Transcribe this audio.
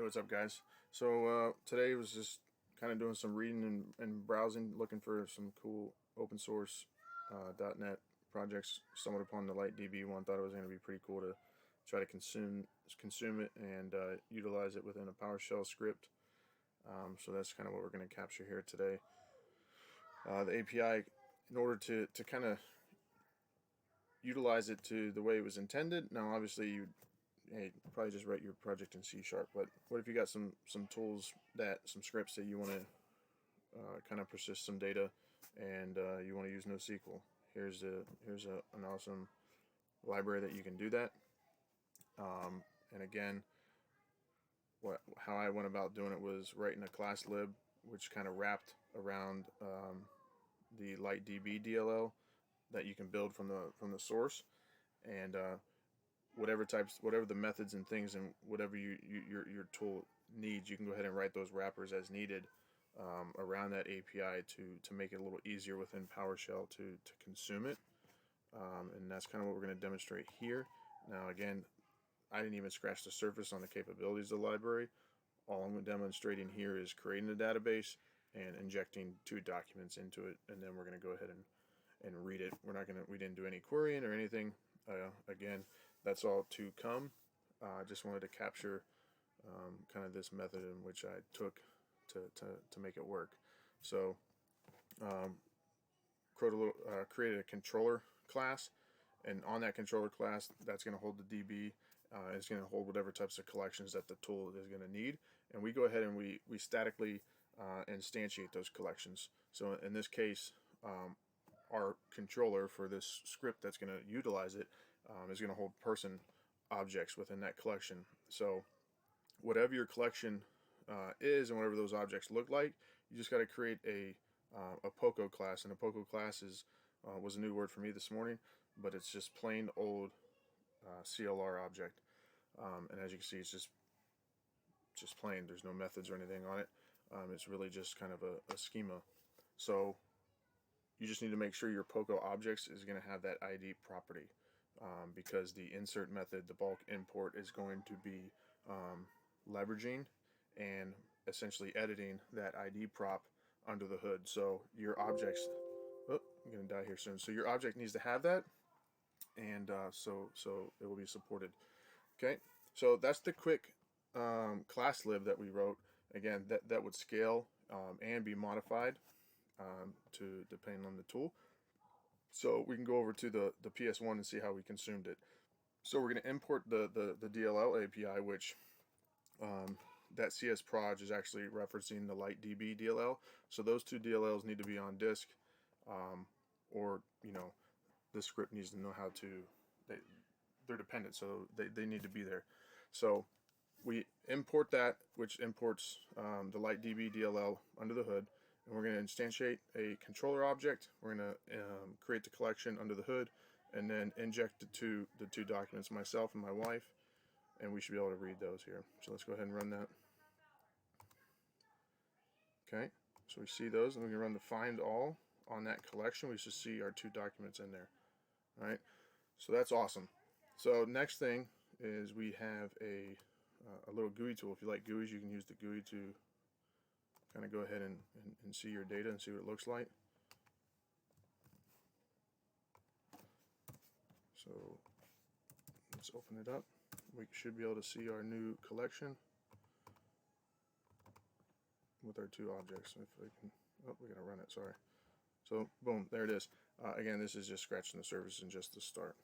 What's up, guys? So today was just kind of doing some reading and browsing, looking for some cool open source .NET projects. Stumbled upon the LiteDB one. Thought it was going to be pretty cool to try to consume it and utilize it within a PowerShell script. So that's kind of what we're going to capture here today. The API, in order to kind of utilize it to the way it was intended. Now, obviously, you probably just write your project in C#, but what if you got some tools, some scripts that you want to kind of persist some data, and you want to use NoSQL? Here's an awesome library that you can do that. And again, how I went about doing it was writing a class lib, which kind of wrapped around the LiteDB DLL that you can build from the source, and whatever the methods and things and whatever your tool needs, you can go ahead and write those wrappers as needed around that API to make it a little easier within PowerShell to consume it. And that's kind of what we're going to demonstrate here. Now, again, I didn't even scratch the surface on the capabilities of the library. All I'm demonstrating here is creating a database and injecting 2 documents into it, and then we're going to go ahead and read it. We didn't do any querying or anything. Again, that's all to come. I just wanted to capture kind of this method in which I took to make it work. So created a controller class, and on that controller class, that's going to hold the DB. It's going to hold whatever types of collections that the tool is going to need, and we go ahead and we statically instantiate those collections. So in this case, our controller for this script that's going to utilize it is going to hold person objects within that collection. So whatever your collection is and whatever those objects look like, you just got to create a POCO class. And a POCO class was a new word for me this morning, but it's just plain old CLR object. And as you can see, it's just plain. There's no methods or anything on it. It's really just kind of a schema. So you just need to make sure your POCO objects is going to have that ID property, because the insert method, the bulk import, is going to be leveraging and essentially editing that ID prop under the hood. So your objects, I'm going to die here soon. So your object needs to have that, and so it will be supported. Okay, so that's the quick class lib that we wrote. Again, that would scale and be modified to depending on the tool. So we can go over to the PS1 and see how we consumed it. So we're going to import the DLL API, which that CSproj is actually referencing the LiteDB DLL. So those 2 DLLs need to be on disk, or the script needs to know how to. They're dependent, so they need to be there. So we import that, which imports the LiteDB DLL under the hood, and we're going to instantiate a controller object. We're going to create the collection under the hood, and then inject the two documents, myself and my wife, and we should be able to read those here. So let's go ahead and run that. Okay, so we see those, and we can run the find all on that collection. We should see our 2 documents in there. All right, so that's awesome. So next thing is we have a little GUI tool. If you like GUIs, you can use the GUI to kind of go ahead and see your data and see what it looks like. So let's open it up. We should be able to see our new collection with our 2 objects. If we can, we're going to run it, sorry. So boom, there it is. Again, this is just scratching the surface and just the start.